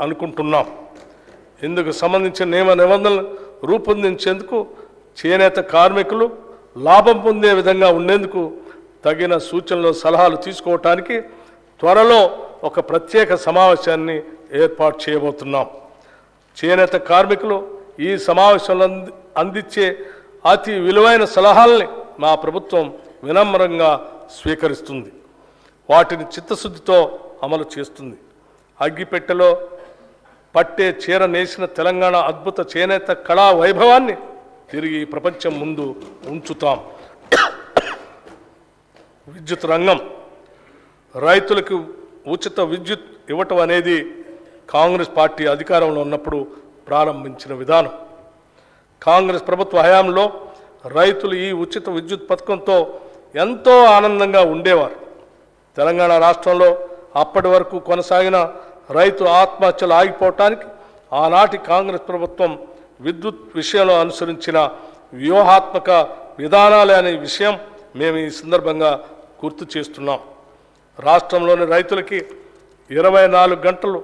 అనుకుంటున్నాం. ఇందుకు సంబంధించిన నియమ నిబంధనలు రూపొందించేందుకు చేనేత కార్మికులు లాభం పొందే విధంగా ఉండేందుకు తగిన సూచనలు సలహాలు తీసుకోవటానికి త్వరలో ఒక ప్రత్యేక సమావేశాన్ని ఏర్పాటు చేయబోతున్నాం. చేనేత కార్మికులు ఈ సమావేశంలో అందించే అతి విలువైన సలహాలని మా ప్రభుత్వం వినమ్రంగా స్వీకరిస్తుంది, వాటిని చిత్తశుద్ధితో అమలు చేస్తుంది. అగ్గిపెట్టెలో పట్టే చీర నేసిన తెలంగాణ అద్భుత చేనేత కళా వైభవాన్ని తిరిగి ప్రపంచం ముందు ఉంచుతాం. విద్యుత్ రంగం, రైతులకు ఉచిత విద్యుత్ ఇవ్వటం అనేది కాంగ్రెస్ పార్టీ అధికారంలో ఉన్నప్పుడు ప్రారంభించిన విధానం. కాంగ్రెస్ ప్రభుత్వ హయాంలో రైతులు ఈ ఉచిత విద్యుత్ పథకంతో ఎంతో ఆనందంగా ఉండేవారు. తెలంగాణ రాష్ట్రంలో అప్పటి వరకు కొనసాగిన రైతు ఆత్మహత్యలు ఆగిపోవటానికి ఆనాటి కాంగ్రెస్ ప్రభుత్వం విద్యుత్ విషయంలో అనుసరించిన వ్యూహాత్మక విధానాలే అనే విషయం మేము ఈ సందర్భంగా గుర్తు చేస్తున్నాం. రాష్ట్రంలోని రైతులకి 24 గంటలు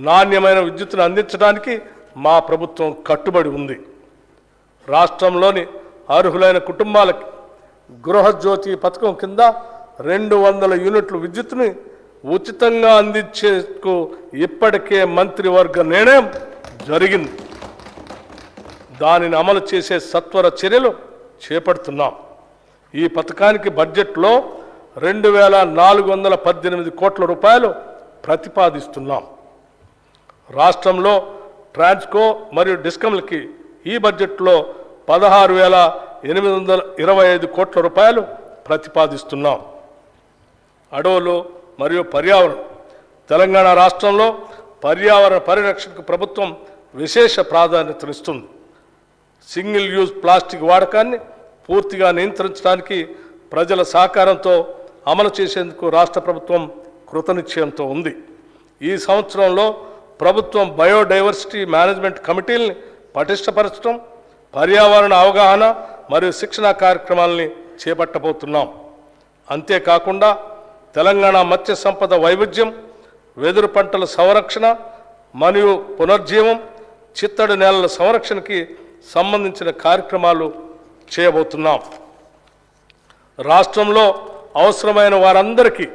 నాణ్యమైన విద్యుత్తును అందించడానికి మా ప్రభుత్వం కట్టుబడి ఉంది. రాష్ట్రంలోని అర్హులైన కుటుంబాలకి గృహజ్యోతి పథకం కింద 200 యూనిట్ల విద్యుత్తుని ఉచితంగా అందించేందుకు ఇప్పటికే మంత్రివర్గ నిర్ణయం జరిగింది. దానిని అమలు చేసే సత్వర చర్యలు చేపడుతున్నాం. ఈ పథకానికి బడ్జెట్లో 2418 కోట్ల రూపాయలు ప్రతిపాదిస్తున్నాం. రాష్ట్రంలో ట్రాన్స్కో మరియు డిస్కమ్లకి ఈ బడ్జెట్లో 16,825 కోట్ల రూపాయలు ప్రతిపాదిస్తున్నాం. అడవులు మరియు పర్యావరణం, తెలంగాణ రాష్ట్రంలో పర్యావరణ పరిరక్షణకు ప్రభుత్వం విశేష ప్రాధాన్యతనిస్తుంది. సింగిల్ యూజ్ ప్లాస్టిక్ వాడకాన్ని పూర్తిగా నియంత్రించడానికి ప్రజల సహకారంతో అమలు చేసేందుకు రాష్ట్ర ప్రభుత్వం కృతనిశ్చయంతో ఉంది. ఈ సంవత్సరంలో ప్రభుత్వం బయోడైవర్సిటీ మేనేజ్మెంట్ కమిటీల్ని పటిష్టపరచడం, పర్యావరణ అవగాహన మరియు శిక్షణా కార్యక్రమాలని చేపట్టబోతున్నాం. అంతేకాకుండా తెలంగాణ మత్స్య సంపద వైవిధ్యం, వెదురు పంటల సంరక్షణ మరియు పునర్జీవం, చిత్తడి నేలల సంరక్షణకి సంబంధించిన కార్యక్రమాలు చేయబోతున్నాం. రాష్ట్రంలో అవసరమైన వారందరికీ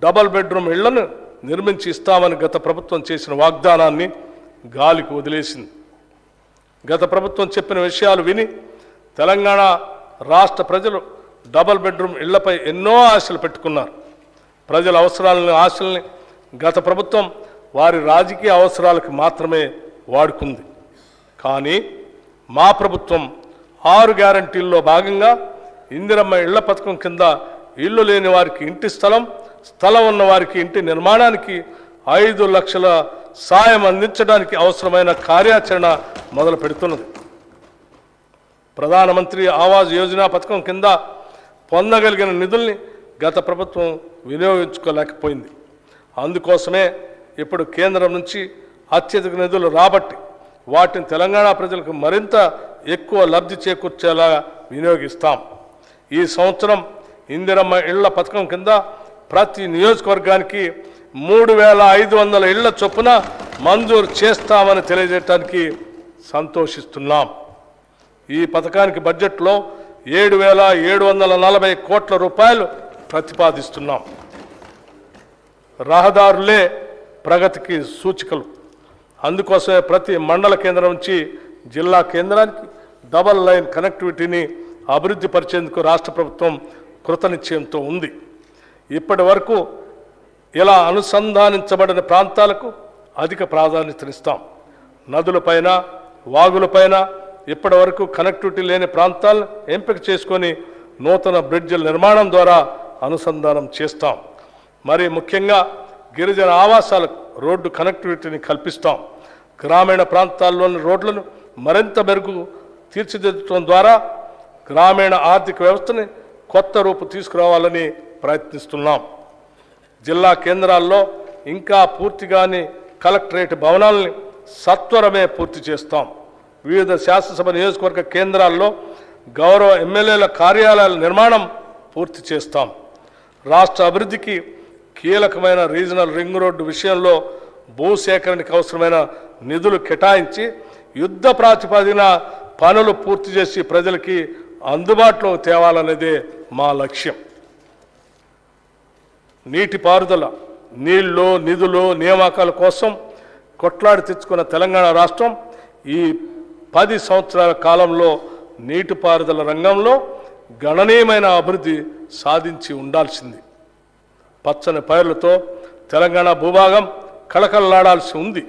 డబల్ బెడ్రూమ్ ఇళ్లను నిర్మించి ఇస్తామని గత ప్రభుత్వం చేసిన వాగ్దానాన్ని గాలికి వదిలేసింది. గత ప్రభుత్వం చెప్పిన విషయాలు విని తెలంగాణ రాష్ట్ర ప్రజలు డబల్ బెడ్రూమ్ ఇళ్లపై ఎన్నో ఆశలు పెట్టుకున్నారు. ప్రజల అవసరాలని, ఆశల్ని గత ప్రభుత్వం వారి రాజకీయ అవసరాలకు మాత్రమే వాడుకుంది. కానీ మా ప్రభుత్వం 6 గ్యారంటీల్లో భాగంగా ఇందిరమ్మ ఇళ్ల పథకం కింద ఇల్లు లేని వారికి ఇంటి స్థలం, స్థలం ఉన్న వారికి ఇంటి నిర్మాణానికి 5 లక్షల సాయం అందించడానికి అవసరమైన కార్యాచరణ మొదలు పెడుతున్నది. ప్రధానమంత్రి ఆవాస్ యోజన పథకం కింద పొందగలిగిన నిధుల్ని గత ప్రభుత్వం వినియోగించుకోలేకపోయింది. అందుకోసమే ఇప్పుడు కేంద్రం నుంచి అత్యధిక నిధులు రాబట్టి వాటిని తెలంగాణ ప్రజలకు మరింత ఎక్కువ లబ్ధి చేకూర్చేలా వినియోగిస్తాం. ఈ సంవత్సరం ఇందిరమ్మ ఇళ్ల పథకం కింద ప్రతి నియోజకవర్గానికి 3,500 ఇళ్ల చొప్పున మంజూరు చేస్తామని తెలియజేయడానికి సంతోషిస్తున్నాం. ఈ పథకానికి బడ్జెట్లో 7,740 కోట్ల రూపాయలు ప్రతిపాదిస్తున్నాం. రహదారులే ప్రగతికి సూచికలు. అందుకోసమే ప్రతి మండల కేంద్రం నుంచి జిల్లా కేంద్రానికి డబల్ లైన్ కనెక్టివిటీని అభివృద్ధి పరిచేందుకు రాష్ట్ర ప్రభుత్వం కృతనిశ్చయంతో ఉంది. ఇప్పటి వరకు ఇలా అనుసంధానించబడిన ప్రాంతాలకు అధిక ప్రాధాన్యతనిస్తాం. నదులపైన, వాగులపైన ఇప్పటి వరకు కనెక్టివిటీ లేని ప్రాంతాలను ఎంపిక చేసుకొని నూతన బ్రిడ్జిల నిర్మాణం ద్వారా అనుసంధానం చేస్తాం. మరి ముఖ్యంగా గిరిజన ఆవాసాలకు రోడ్డు కనెక్టివిటీని కల్పిస్తాం. గ్రామీణ ప్రాంతాల్లోని రోడ్లను మరింత మెరుగు తీర్చిదిద్దడం ద్వారా గ్రామీణ ఆర్థిక వ్యవస్థని కొత్త రూపు తీసుకురావాలని ప్రయత్నిస్తున్నాం. జిల్లా కేంద్రాల్లో ఇంకా పూర్తిగాని కలెక్టరేట్ భవనాలని సత్వరమే పూర్తి చేస్తాం. వివిధ శాసనసభ నియోజకవర్గ కేంద్రాల్లో గౌరవ ఎమ్మెల్యేల కార్యాలయాల నిర్మాణం పూర్తి చేస్తాం. రాష్ట్ర అభివృద్ధికి కీలకమైన రీజనల్ రింగ్ రోడ్డు విషయంలో భూసేకరణకు అవసరమైన నిధులు కేటాయించి యుద్ధ ప్రాతిపదికన పనులు పూర్తి చేసి ప్రజలకి అందుబాటులో తేవాలనేదే మా లక్ష్యం. నీటిపారుదల, నీళ్లు, నిధులు, నియామకాల కోసం కొట్లాడి తెచ్చుకున్న తెలంగాణ రాష్ట్రం ఈ 10 సంవత్సరాల కాలంలో నీటిపారుదల రంగంలో గణనీయమైన అభివృద్ధి సాధించి ఉండాల్సింది. పచ్చని పైర్లతో తెలంగాణ భూభాగం కళకళలాడాల్సి ఉంది.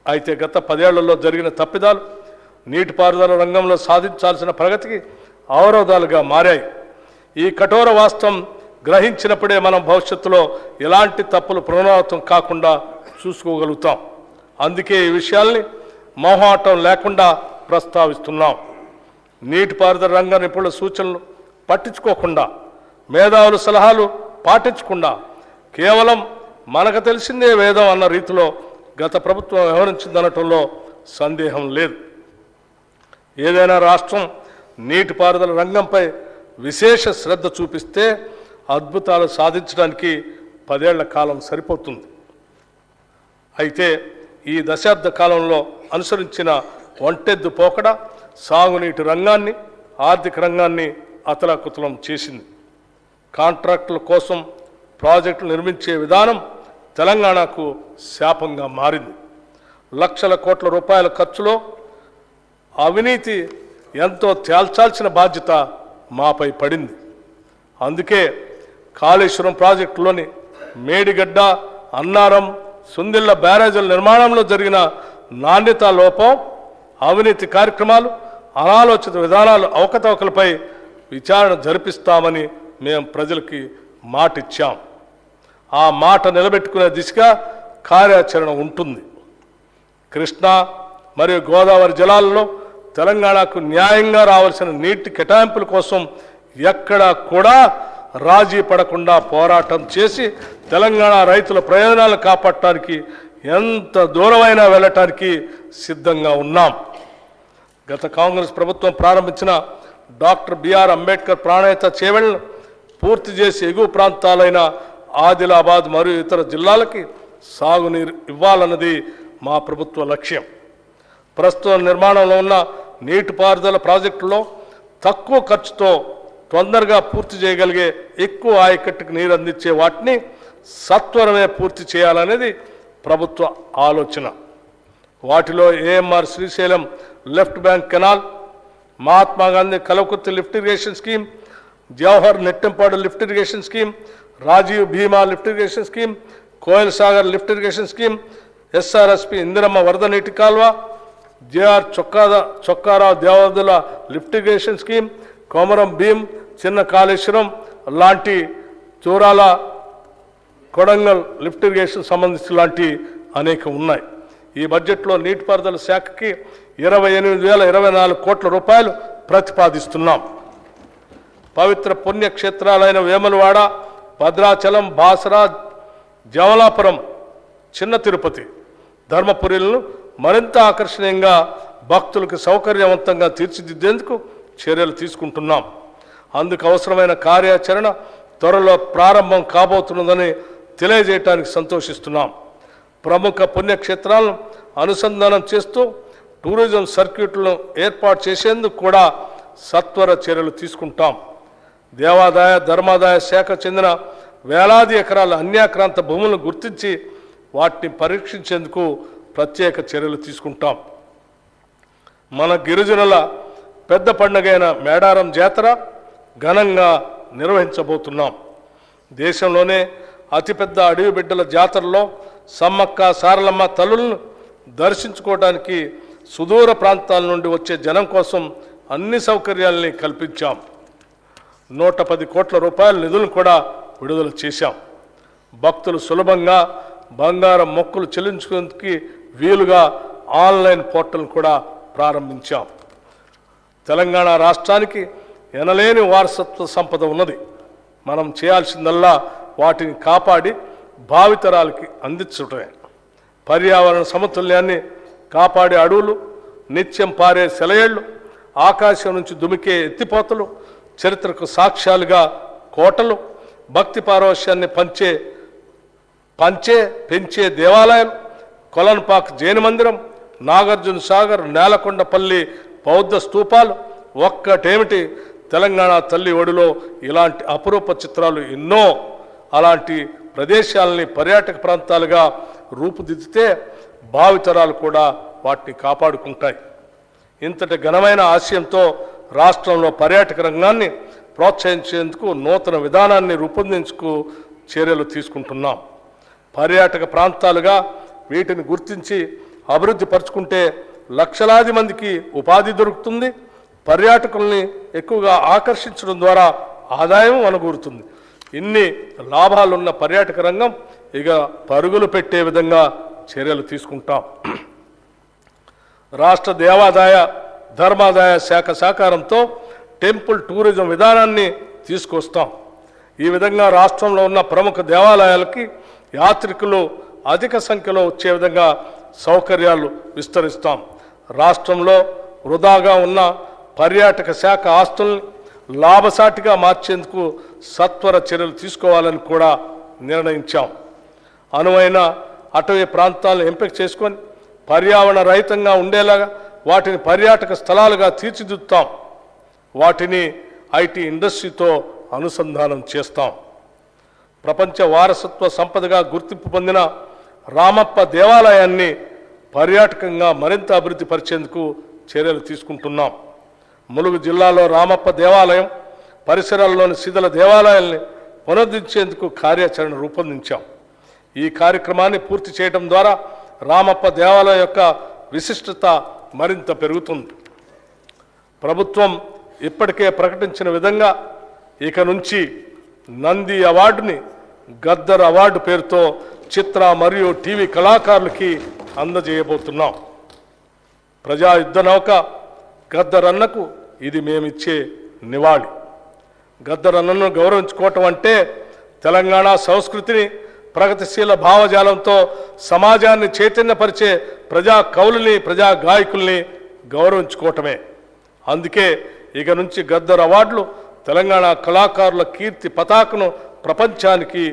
అయితే గత 10 ఏళ్లలో జరిగిన తప్పిదాలు నీటిపారుదల రంగంలో సాధించాల్సిన ప్రగతికి అవరోధాలుగా మారాయి. ఈ కఠోర వాస్తవం గ్రహించినప్పుడే మనం భవిష్యత్తులో ఎలాంటి తప్పులు పునరావృతం కాకుండా చూసుకోగలుగుతాం. అందుకే ఈ విషయాల్ని మొహమాటం లేకుండా ప్రస్తావిస్తున్నాం. నీటిపారుదల రంగ నిపుణుల సూచనలు పట్టించుకోకుండా, మేధావుల సలహాలు పాటించకుండా కేవలం మనకు తెలిసిందే వేదం అన్న రీతిలో గత ప్రభుత్వం వ్యవహరించిందనటంలో సందేహం లేదు. ఏదైనా రాష్ట్రం నీటిపారుదల రంగంపై విశేష శ్రద్ధ చూపిస్తే అద్భుతాలు సాధించడానికి 10 ఏళ్ల కాలం సరిపోతుంది. అయితే ఈ దశాబ్ద కాలంలో అనుసరించిన ఒంటెద్దు పోకడ సాగునీటి రంగాన్ని, ఆర్థిక రంగాన్ని అతలాకుతలం చేసింది. కాంట్రాక్టుల కోసం ప్రాజెక్టులు నిర్మించే విధానం తెలంగాణకు శాపంగా మారింది. లక్షల కోట్ల రూపాయల ఖర్చులో అవినీతి ఎంతో తేల్చాల్సిన బాధ్యత మాపై పడింది. అందుకే కాళేశ్వరం ప్రాజెక్టులోని మేడిగడ్డ, అన్నారం, సుందిళ్ల బ్యారేజీల నిర్మాణంలో జరిగిన నాణ్యతా లోపం, అవినీతి కార్యక్రమాలు, అనాలోచిత విధానాలు, అవకతవకలపై విచారణ జరిపిస్తామని మేము ప్రజలకి మాటిచ్చాం. ఆ మాట నిలబెట్టుకునే దిశగా కార్యాచరణ ఉంటుంది. కృష్ణా మరియు గోదావరి జలాల్లో తెలంగాణకు న్యాయంగా రావాల్సిన నీటి కేటాయింపుల కోసం ఎక్కడా కూడా రాజీ పడకుండా పోరాటం చేసి తెలంగాణ రైతుల ప్రయోజనాలను కాపాడటానికి ఎంత దూరమైనా వెళ్ళటానికి సిద్ధంగా ఉన్నాం. గత కాంగ్రెస్ ప్రభుత్వం ప్రారంభించిన డాక్టర్ బిఆర్ అంబేద్కర్ ప్రాణహిత చేవెళ్లను పూర్తి చేసి ఎగువ ప్రాంతాలైన ఆదిలాబాద్ మరియు ఇతర జిల్లాలకి సాగునీరు ఇవ్వాలన్నది మా ప్రభుత్వ లక్ష్యం. ప్రస్తుతం నిర్మాణంలో ఉన్న నీటిపారుదల ప్రాజెక్టులో తక్కువ ఖర్చుతో తొందరగా పూర్తి చేయగలిగే, ఎక్కువ ఆయకట్టుకు నీరు అందించే వాటిని సత్వరమే పూర్తి చేయాలనేది ప్రభుత్వ ఆలోచన. వాటిలో AMR Srisailam left bank canal, Mahatma Gandhi Kalwakurthy lift irrigation scheme, Jawahar Nettempadu lift irrigation scheme, Rajiv Bhima lift irrigation scheme, Koil Sagar lift irrigation scheme, SRSP Indiramma వరద నీటి కాల్వ, JR Chokkarao Devadula lift irrigation scheme, Komaram Bheem, చిన్న కాళేశ్వరం లాంటి చూరాల కొడంగల్ లిఫ్ట్ ఇరిగేషన్ సంబంధించి లాంటి అనేక ఉన్నాయి. ఈ బడ్జెట్లో నీటిపారుదల శాఖకి 28,024 కోట్ల రూపాయలు ప్రతిపాదిస్తున్నాం. పవిత్ర పుణ్యక్షేత్రాలైన వేములవాడ, భద్రాచలం, బాసరా, జమలాపురం, చిన్న తిరుపతి, ధర్మపురిలను మరింత ఆకర్షణీయంగా భక్తులకు సౌకర్యవంతంగా తీర్చిదిద్దేందుకు చర్యలు తీసుకుంటున్నాం. అందుకు అవసరమైన కార్యాచరణ త్వరలో ప్రారంభం కాబోతున్నదని తెలియజేయడానికి సంతోషిస్తున్నాం. ప్రముఖ పుణ్యక్షేత్రాలను అనుసంధానం చేస్తూ టూరిజం సర్క్యూట్లను ఏర్పాటు చేసేందుకు కూడా సత్వర చర్యలు తీసుకుంటాం. దేవాదాయ ధర్మాదాయ శాఖ చెందిన వేలాది ఎకరాల అన్యాక్రాంత భూములను గుర్తించి వాటిని పరీక్షించేందుకు ప్రత్యేక చర్యలు తీసుకుంటాం. మన గిరిజనుల పెద్ద పండుగైన మేడారం జాతర ఘనంగా నిర్వహించబోతున్నాం. దేశంలోనే అతిపెద్ద అడవి బిడ్డల జాతరలో సమ్మక్క సారలమ్మ తల్లులను దర్శించుకోవడానికి సుదూర ప్రాంతాల నుండి వచ్చే జనం కోసం అన్ని సౌకర్యాలని కల్పించాం. 110 కోట్ల రూపాయల నిధులను కూడా విడుదల చేశాం. భక్తులు సులభంగా బంగారం మొక్కులు చెల్లించుకునేందుకు వీలుగా ఆన్లైన్ పోర్టల్ కూడా ప్రారంభించాం. తెలంగాణ రాష్ట్రానికి ఎనలేని వారసత్వ సంపద ఉన్నది. మనం చేయాల్సిందల్లా వాటిని కాపాడి భావితరాలకి అందించటమే. పర్యావరణ సమతుల్యాన్ని కాపాడే అడవులు, నిత్యం పారే సెలయేళ్లు, ఆకాశం నుంచి దుమికే ఎత్తిపోతలు, చరిత్రకు సాక్ష్యాలుగా కోటలు, భక్తి పారవశ్యాన్ని పెంచే దేవాలయాలు, కొలన్పాక్ జైన మందిరం, నాగార్జున సాగర్, నేలకొండపల్లి బౌద్ధ స్తూపాలు, ఒక్కటేమిటి తెలంగాణ తల్లి ఒడిలో ఇలాంటి అపురూప చిత్రాలు ఎన్నో. అలాంటి ప్రదేశాలని పర్యాటక ప్రాంతాలుగా రూపుదిద్దితే భావితరాలు కూడా వాటిని కాపాడుకుంటాయి. ఇంతటి ఘనమైన ఆశయంతో రాష్ట్రంలో పర్యాటక రంగాన్ని ప్రోత్సహించేందుకు నూతన విధానాన్ని రూపొందించుకు చర్యలు తీసుకుంటున్నాం. పర్యాటక ప్రాంతాలుగా వీటిని గుర్తించి అభివృద్ధి పరుచుకుంటే లక్షలాది మందికి ఉపాధి దొరుకుతుంది. పర్యాటకుల్ని ఎక్కువగా ఆకర్షించడం ద్వారా ఆదాయం అనుకూరుతుంది. ఇన్ని లాభాలున్న పర్యాటక రంగం ఇక పరుగులు పెట్టే విధంగా చర్యలు తీసుకుంటాం. రాష్ట్ర దేవాదాయ ధర్మాదాయ శాఖ సహకారంతో టెంపుల్ టూరిజం విధానాన్ని తీసుకొస్తాం. ఈ విధంగా రాష్ట్రంలో ఉన్న ప్రముఖ దేవాలయాలకి యాత్రికులు అధిక సంఖ్యలో వచ్చే విధంగా సౌకర్యాలు విస్తరిస్తాం. రాష్ట్రంలో వృధాగా ఉన్న పర్యాటక శాఖ ఆస్తుల్ని లాభసాటిగా మార్చేందుకు సత్వర చర్యలు తీసుకోవాలని కూడా నిర్ణయించాం. అనువైన అటవీ ప్రాంతాలను ఎంపిక చేసుకొని పర్యావరణ రహితంగా ఉండేలాగా వాటిని పర్యాటక స్థలాలుగా తీర్చిదిద్దుతాం. వాటిని ఐటీ ఇండస్ట్రీతో అనుసంధానం చేస్తాం. ప్రపంచ వారసత్వ సంపదగా గుర్తింపు పొందిన రామప్ప దేవాలయాన్ని పర్యాటకంగా మరింత అభివృద్ధి పరిచేందుకు చర్యలు తీసుకుంటున్నాం. ములుగు జిల్లాలో రామప్ప దేవాలయం పరిసరాల్లోని శిథిల దేవాలయాల్ని పునరుద్ధరించేందుకు కార్యాచరణ రూపొందించాం. ఈ కార్యక్రమాన్ని పూర్తి చేయడం ద్వారా రామప్ప దేవాలయం యొక్క విశిష్టత మరింత పెరుగుతుంది. ప్రభుత్వం ఇప్పటికే ప్రకటించిన విధంగా ఇక నుంచి నంది అవార్డుని గద్దర్ అవార్డు పేరుతో చిత్ర మరియు టీవీ కళాకారులకి అందజేయబోతున్నాం. ప్రజా యుద్ధ నౌక గద్దర్ అన్నకు ఇది మేమిచ్చే నివాళి. గద్దర్ అన్నను గౌరవించుకోవటం అంటే తెలంగాణ సంస్కృతిని ప్రగతిశీల భావజాలంతో సమాజాన్ని చైతన్యపరిచే ప్రజా కవుల్ని ప్రజా గాయకుల్ని గౌరవించుకోవటమే. అందుకే ఇక నుంచి గద్దర్ అవార్డులు తెలంగాణ కళాకారుల కీర్తి పతాకను ప్రపంచానికి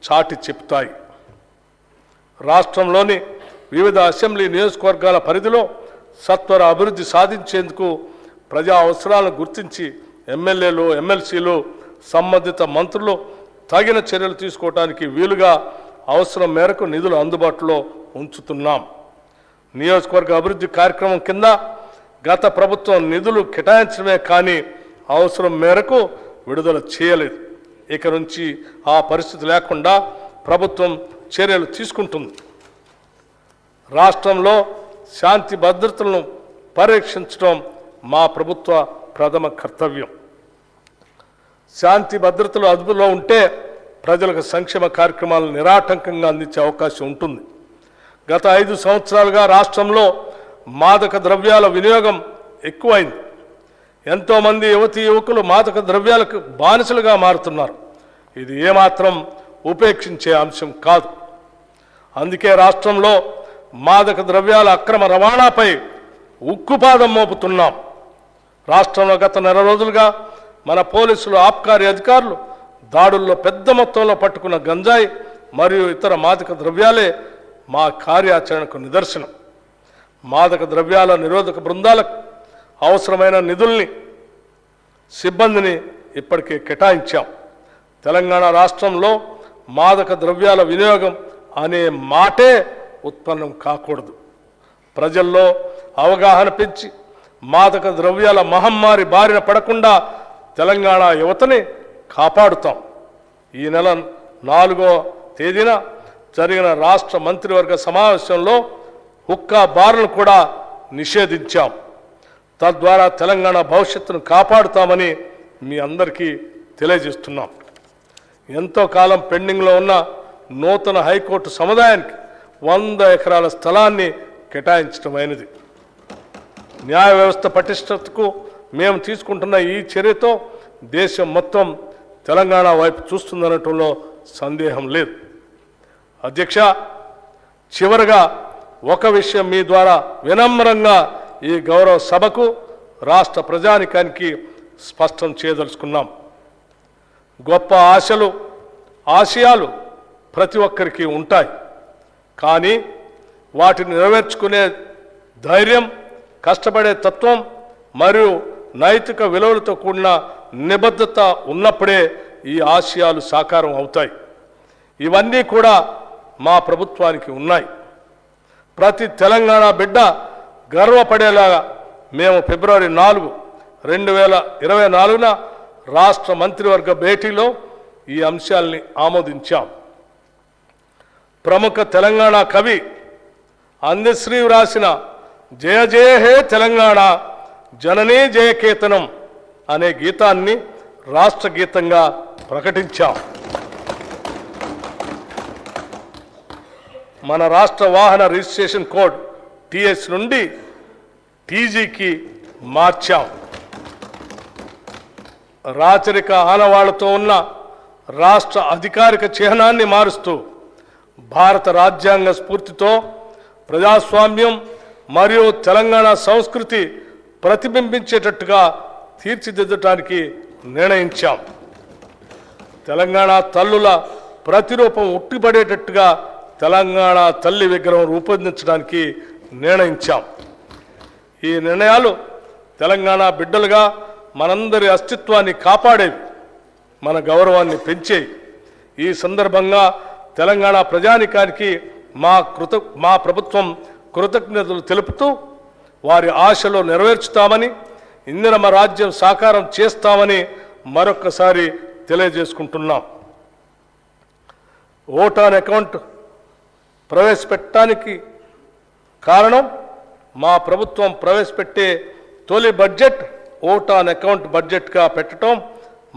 చాటి చెప్తాయి. రాష్ట్రంలోని వివిధ అసెంబ్లీ నియోజకవర్గాల పరిధిలో సత్వర అభివృద్ధి సాధించేందుకు ప్రజా అవసరాలను గుర్తించి ఎమ్మెల్యేలు, ఎమ్మెల్సీలు, సంబంధిత మంత్రులు తగిన చర్యలు తీసుకోవడానికి వీలుగా అవసరం మేరకు నిధులు అందుబాటులో ఉంచుతున్నాం. నియోజకవర్గ అభివృద్ధి కార్యక్రమం కింద గత ప్రభుత్వం నిధులు కేటాయించడమే కానీ అవసరం మేరకు విడుదల చేయలేదు. ఇక నుంచి ఆ పరిస్థితి లేకుండా ప్రభుత్వం చర్యలు తీసుకుంటుంది. రాష్ట్రంలో శాంతి భద్రతలను పరిరక్షించడం మా ప్రభుత్వ ప్రథమ కర్తవ్యం. శాంతి భద్రతలు అదుపులో ఉంటే ప్రజలకు సంక్షేమ కార్యక్రమాలను నిరాటంకంగా అందించే అవకాశం ఉంటుంది. గత 5 సంవత్సరాలుగా రాష్ట్రంలో మాదక ద్రవ్యాల వినియోగం ఎక్కువైంది. ఎంతోమంది యువతీ యువకులు మాదక ద్రవ్యాలకు బానిసలుగా మారుతున్నారు. ఇది ఏమాత్రం ఉపేక్షించే అంశం కాదు. అందుకే రాష్ట్రంలో మాదక ద్రవ్యాల అక్రమ రవాణాపై ఉక్కుపాదం మోపుతున్నాం. రాష్ట్రంలో గత నెల రోజులుగా మన పోలీసులు, ఆబ్కారీ అధికారులు దాడుల్లో పెద్ద మొత్తంలో పట్టుకున్న గంజాయి మరియు ఇతర మాదక ద్రవ్యాలే మా కార్యాచరణకు నిదర్శనం. మాదక ద్రవ్యాల నిరోధక బృందాలకు అవసరమైన నిధుల్ని, సిబ్బందిని ఇప్పటికే కేటాయించాం. తెలంగాణ రాష్ట్రంలో మాదక ద్రవ్యాల వినియోగం అనే మాటే ఉత్పన్నం కాకూడదు. ప్రజల్లో అవగాహన పెంచి మాదక ద్రవ్యాల మహమ్మారి బారిన పడకుండా తెలంగాణ యువతని కాపాడుతాం. ఈ నెల 4వ తేదీన జరిగిన రాష్ట్ర మంత్రివర్గ సమావేశంలో హుక్కా బార్లను కూడా నిషేధించాం. తద్వారా తెలంగాణ భవిష్యత్తును కాపాడుతామని మీ అందరికీ తెలియజేస్తున్నాం. ఎంతో కాలం పెండింగ్లో ఉన్న నూతన హైకోర్టు సముదాయానికి 100 ఎకరాల స్థలాన్ని కేటాయించడమైనది. న్యాయ వ్యవస్థ పటిష్టతకు మేము తీసుకుంటున్న ఈ చర్యతో దేశం మొత్తం తెలంగాణ వైపు చూస్తుందనటంలో సందేహం లేదు. అధ్యక్ష, చివరగా ఒక విషయం మీ ద్వారా వినమ్రంగా ఈ గౌరవ సభకు, రాష్ట్ర ప్రజానికానికి స్పష్టం చేయదలుచుకున్నాం. గొప్ప ఆశలు, ఆశయాలు ప్రతి ఒక్కరికి ఉంటాయి. కానీ వాటిని నెరవేర్చుకునే ధైర్యం, కష్టపడే తత్వం మరియు నైతిక విలువలతో కూడిన నిబద్ధత ఉన్నప్పుడే ఈ ఆశయాలు సాకారం అవుతాయి. ఇవన్నీ కూడా మా ప్రభుత్వానికి ఉన్నాయి. ప్రతి తెలంగాణ బిడ్డ గర్వపడేలాగా మేము ఫిబ్రవరి 4, 2024న రాష్ట్ర మంత్రివర్గ భేటీలో ఈ అంశాల్ని ఆమోదించాం. ప్రముఖ తెలంగాణ కవి అందశ్రీ వ్రాసిన జయ జయ హే తెలంగాణ జననీ జయకేతనం అనే గీతాన్ని రాష్ట్ర గీతంగా ప్రకటించాం. మన రాష్ట్ర వాహన రిజిస్ట్రేషన్ కోడ్ టీఎస్ నుండి టీజీకి మార్చాం. రాచరిక ఆనవాళ్లతో ఉన్న రాష్ట్ర అధికారిక చిహ్నాన్ని మారుస్తూ భారత రాజ్యాంగ స్ఫూర్తితో ప్రజాస్వామ్యం మరియు తెలంగాణ సంస్కృతి ప్రతిబింబించేటట్టుగా తీర్చిదిద్దడానికి నిర్ణయించాం. తెలంగాణ తల్లుల ప్రతిరూపం ఉట్టిపడేటట్టుగా తెలంగాణ తల్లి విగ్రహం రూపొందించడానికి నిర్ణయించాం. ఈ నిర్ణయాలు తెలంగాణ బిడ్డలుగా మనందరి అస్తిత్వాన్ని కాపాడేవి, మన గౌరవాన్ని పెంచేవి. ఈ సందర్భంగా తెలంగాణ ప్రజానికానికి మా ప్రభుత్వం కృతజ్ఞతలు తెలుపుతూ వారి ఆశలు నెరవేర్చుతామని, ఇందిరమ్మ రాజ్యం సాకారం చేస్తామని మరొక్కసారి తెలియజేసుకుంటున్నాం. ఓట్ ఆన్ అకౌంట్ ప్రవేశపెట్టడానికి కారణం మా ప్రభుత్వం ప్రవేశపెట్టే తొలి బడ్జెట్ ఓట్ ఆన్ అకౌంట్ బడ్జెట్గా పెట్టడం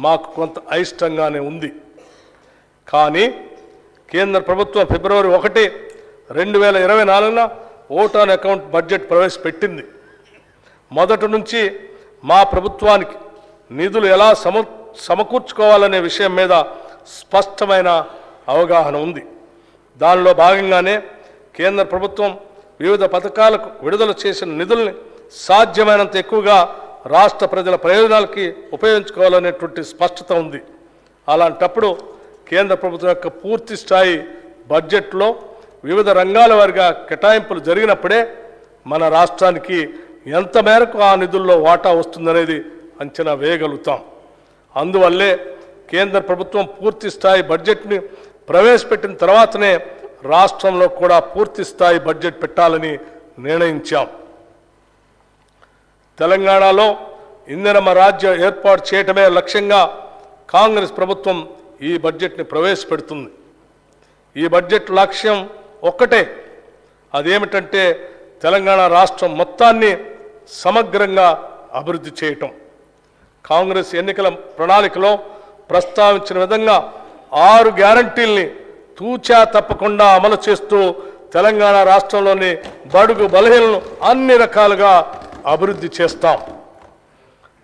మాకు కొంత అయిష్టంగానే ఉంది. కానీ కేంద్ర ప్రభుత్వం ఫిబ్రవరి 1, 2024న ఓట్ ఆన్ అకౌంట్ బడ్జెట్ ప్రవేశపెట్టింది. మొదటి నుంచి మా ప్రభుత్వానికి నిధులు ఎలా సమకూర్చుకోవాలనే విషయం మీద స్పష్టమైన అవగాహన ఉంది. దానిలో భాగంగానే కేంద్ర ప్రభుత్వం వివిధ పథకాలకు విడుదల చేసిన నిధుల్ని సాధ్యమైనంత ఎక్కువగా రాష్ట్ర ప్రజల ప్రయోజనాలకి ఉపయోగించుకోవాలనేటువంటి స్పష్టత ఉంది. అలాంటప్పుడు కేంద్ర ప్రభుత్వం యొక్క పూర్తి స్థాయి బడ్జెట్లో వివిధ రంగాల వారిగా కేటాయింపులు జరిగినప్పుడే మన రాష్ట్రానికి ఎంత మేరకు ఆ నిధుల్లో వాటా వస్తుందనేది అంచనా వేయగలుగుతాం. అందువల్లే కేంద్ర ప్రభుత్వం పూర్తి స్థాయి బడ్జెట్ని ప్రవేశపెట్టిన తర్వాతనే రాష్ట్రంలో కూడా పూర్తి స్థాయి బడ్జెట్ పెట్టాలని నిర్ణయించాం. తెలంగాణలో ఇందిరమ్మ రాజ్యం ఏర్పాటు చేయటమే లక్ష్యంగా కాంగ్రెస్ ప్రభుత్వం ఈ బడ్జెట్ని ప్రవేశపెడుతుంది. ఈ బడ్జెట్ లక్ష్యం ఒక్కటే, అదేమిటంటే తెలంగాణ రాష్ట్రం మొత్తాన్ని సమగ్రంగా అభివృద్ధి చేయటం. కాంగ్రెస్ ఎన్నికల ప్రణాళికలో ప్రస్తావించిన విధంగా 6 గ్యారంటీల్ని తూచా తప్పకుండా అమలు చేస్తూ తెలంగాణ రాష్ట్రంలోని బడుగు బలహీనలను అన్ని రకాలుగా అభివృద్ధి చేస్తాం.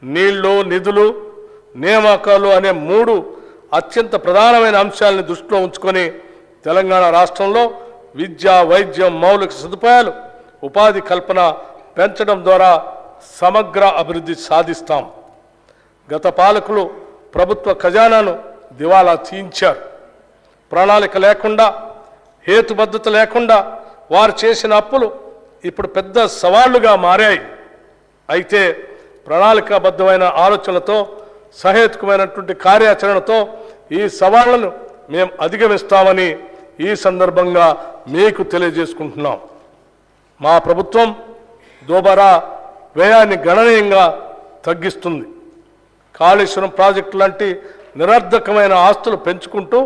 నీళ్లు, నిధులు, నియామకాలు అనే 3 అత్యంత ప్రధానమైన అంశాలను దృష్టిలో ఉంచుకొని తెలంగాణ రాష్ట్రంలో విద్య, వైద్యం, మౌలిక సదుపాయాలు, ఉపాధి కల్పన పెంచడం ద్వారా సమగ్ర అభివృద్ధి సాధిస్తాం. గత పాలకులు ప్రభుత్వ ఖజానాను దివాలా తీయించారు. ప్రణాళిక లేకుండా, హేతుబద్ధత లేకుండా వారు చేసిన అప్పులు ఇప్పుడు పెద్ద సవాళ్లుగా మారాయి. అయితే ప్రణాళికాబద్ధమైన ఆలోచనలతో, సహేతుకమైనటువంటి కార్యాచరణతో ఈ సవాళ్లను మేము అధిగమిస్తామని ఈ సందర్భంగా మీకు తెలియజేసుకుంటున్నాం. మా ప్రభుత్వం దోబరా వ్యయాన్ని గణనీయంగా తగ్గిస్తుంది. కాళేశ్వరం ప్రాజెక్టు లాంటి నిరర్ధకమైన ఆస్తులు పెంచుకుంటూ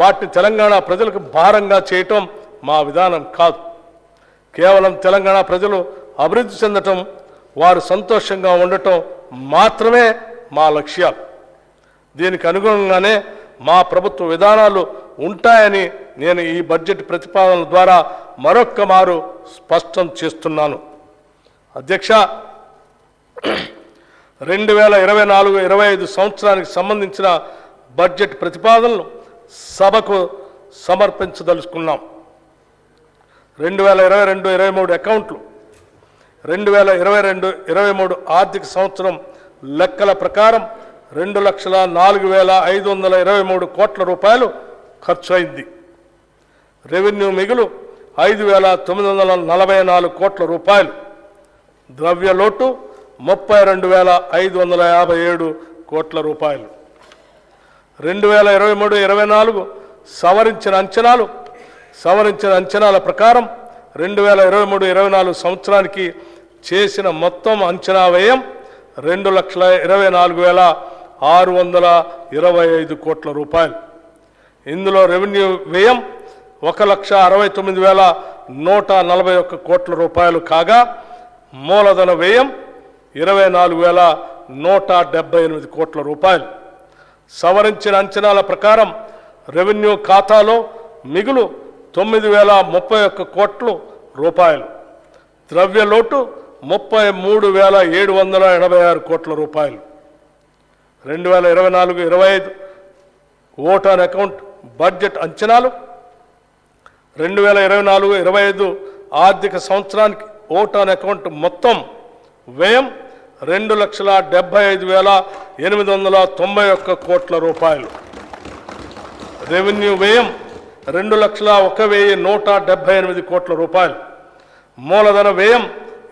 వాటిని తెలంగాణ ప్రజలకు భారంగా చేయటం మా విధానం కాదు. కేవలం తెలంగాణ ప్రజలు అభివృద్ధి చెందటం, వారు సంతోషంగా ఉండటం మాత్రమే మా లక్ష్యాలు. దీనికి అనుగుణంగానే మా ప్రభుత్వ విధానాలు ఉంటాయని నేను ఈ బడ్జెట్ ప్రతిపాదనల ద్వారా మరొక్క మారు స్పష్టం చేస్తున్నాను. అధ్యక్ష, 2024-25 సంవత్సరానికి సంబంధించిన బడ్జెట్ ప్రతిపాదనలు సభకు సమర్పించదలుచుకున్నాం. 2022-23 అకౌంట్లు 2022-23 ఆర్థిక సంవత్సరం లెక్కల ప్రకారం 2,04,523 కోట్ల రూపాయలు ఖర్చు అయింది. రెవెన్యూ మిగులు 5,944 కోట్ల రూపాయలు. ద్రవ్య లోటు 32,557 కోట్ల రూపాయలు. 2023-24 సవరించిన అంచనాల ప్రకారం 2023-24 సంవత్సరానికి చేసిన మొత్తం అంచనా వ్యయం 2,24,625 కోట్ల రూపాయలు. ఇందులో రెవెన్యూ వ్యయం 1,69,141 కోట్ల రూపాయలు కాగా మూలధన వ్యయం 24,178 కోట్ల రూపాయలు. సవరించిన అంచనాల ప్రకారం రెవెన్యూ ఖాతాలో మిగులు 9,031 కోట్ల రూపాయలు. ద్రవ్య లోటు 33,786 కోట్ల రూపాయలు. 2024-25 ఓట్ ఆన్ అకౌంట్ బడ్జెట్ అంచనాలు 2024-25 ఆర్థిక సంవత్సరానికి ఓట్ ఆన్ అకౌంట్ మొత్తం వ్యయం 2,75,891 కోట్ల రూపాయలు. రెవెన్యూ వ్యయం 2,01,178 కోట్ల రూపాయలు. మూలధన వ్యయం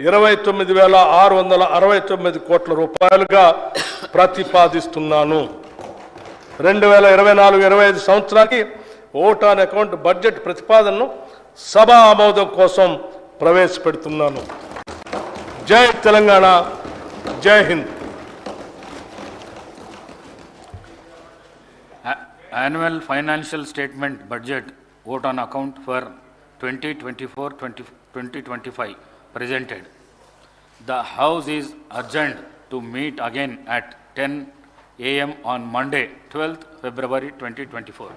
29,669 కోట్ల రూపాయలుగా ప్రతిపాదిస్తున్నాను. 2024-25 సంవత్సరానికి ఓట్ ఆన్ అకౌంట్ బడ్జెట్ ప్రతిపాదనను సభ ఆమోదం కోసం ప్రవేశపెడుతున్నాను. జై తెలంగాణ, జై Hind. Annual financial statement budget vote on account for 2024-2025 presented. The House is adjourned to meet again at 10 a.m. on Monday, 12th February 2024.